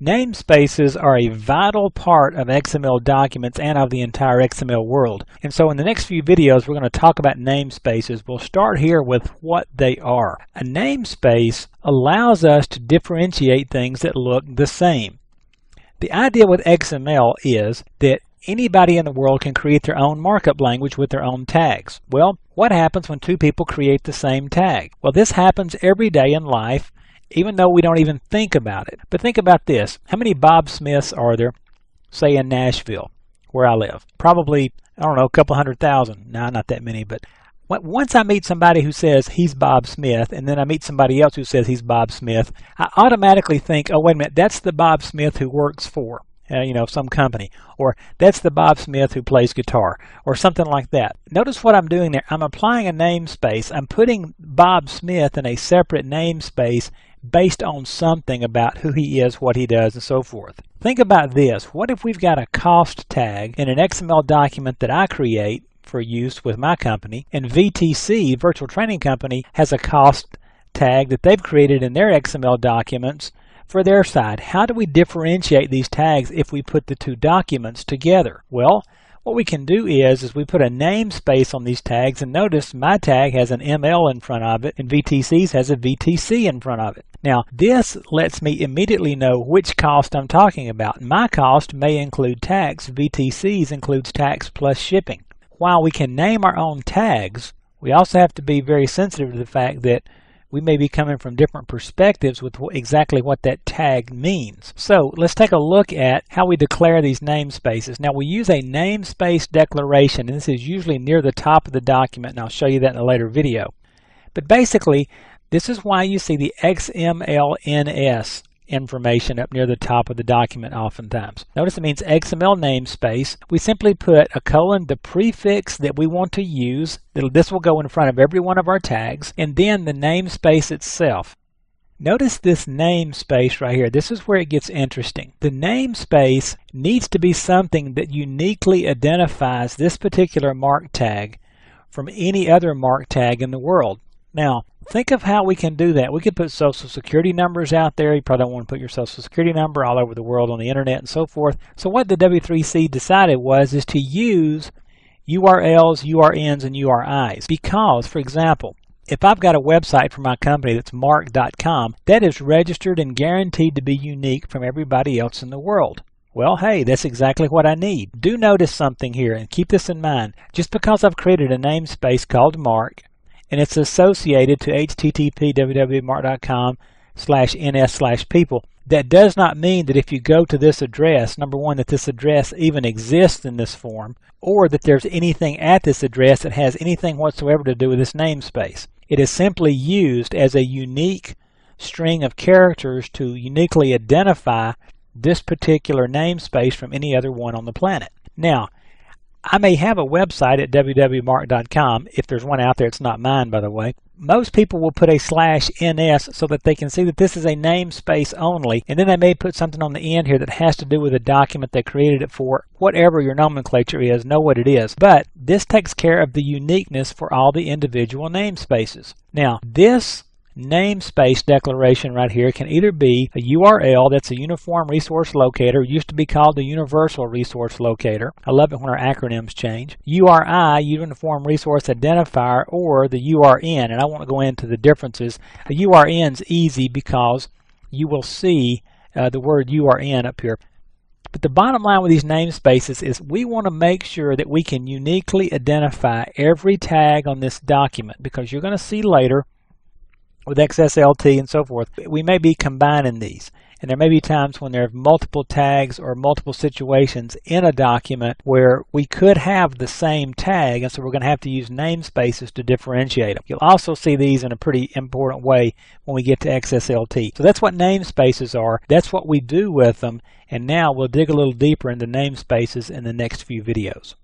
Namespaces are a vital part of XML documents and of the entire XML world. And so in the next few videos we're going to talk about namespaces. We'll start here with what they are. A namespace allows us to differentiate things that look the same. The idea with XML is that anybody in the world can create their own markup language with their own tags. Well, what happens when two people create the same tag? Well, this happens every day in life, even though we don't even think about it. But think about this. How many Bob Smiths are there, say in Nashville, where I live? Probably, I don't know, a couple 100,000. No, not that many, but once I meet somebody who says he's Bob Smith, and then I meet somebody else who says he's Bob Smith, I automatically think, oh, wait a minute, that's the Bob Smith who works for, some company, or that's the Bob Smith who plays guitar, or something like that. Notice what I'm doing there. I'm applying a namespace. I'm putting Bob Smith in a separate namespace based on something about who he is, what he does, and so forth. Think about this. What if we've got a cost tag in an XML document that I create for use with my company, and VTC, Virtual Training Company, has a cost tag that they've created in their XML documents for their side? How do we differentiate these tags if we put the two documents together? Well, what we can do is we put a namespace on these tags, and notice my tag has an ML in front of it and VTC's has a VTC in front of it. Now this lets me immediately know which cost I'm talking about. My cost may include tax, VTC's includes tax plus shipping. While we can name our own tags, we also have to be very sensitive to the fact that we may be coming from different perspectives with exactly what that tag means. So let's take a look at how we declare these namespaces. Now we use a namespace declaration, and this is usually near the top of the document, and I'll show you that in a later video. But basically, this is why you see the XMLNS information up near the top of the document oftentimes. Notice it means XML namespace. We simply put a colon, the prefix that we want to use. This will go in front of every one of our tags, and then the namespace itself. Notice this namespace right here. This is where it gets interesting. The namespace needs to be something that uniquely identifies this particular mark tag from any other mark tag in the world. Now, think of how we can do that. We could put social security numbers out there. You probably don't want to put your social security number all over the world on the internet and so forth. So what the W3C decided is to use URLs, URNs, and URIs. Because, for example, if I've got a website for my company that's mark.com, that is registered and guaranteed to be unique from everybody else in the world. Well, hey, that's exactly what I need. Do notice something here, and keep this in mind. Just because I've created a namespace called mark, and it's associated to http://mark.com/ns/people. That does not mean that if you go to this address, number one, that this address even exists in this form, or that there's anything at this address that has anything whatsoever to do with this namespace. It is simply used as a unique string of characters to uniquely identify this particular namespace from any other one on the planet. Now, I may have a website at www.mark.com. If there's one out there, it's not mine, by the way. Most people will put a /ns so that they can see that this is a namespace only, and then they may put something on the end here that has to do with the document they created it for. Whatever your nomenclature is, know what it is. But this takes care of the uniqueness for all the individual namespaces. Now, this namespace declaration right here can either be a URL, that's a Uniform Resource Locator, used to be called the Universal Resource Locator. I love it when our acronyms change. URI, Uniform Resource Identifier, or the URN, and I won't go into the differences. A URN's easy because you will see the word URN up here. But the bottom line with these namespaces is we want to make sure that we can uniquely identify every tag on this document, because you're going to see later with XSLT and so forth, we may be combining these. And there may be times when there are multiple tags or multiple situations in a document where we could have the same tag, and so we're going to have to use namespaces to differentiate them. You'll also see these in a pretty important way when we get to XSLT. So that's what namespaces are. That's what we do with them. And now we'll dig a little deeper into namespaces in the next few videos.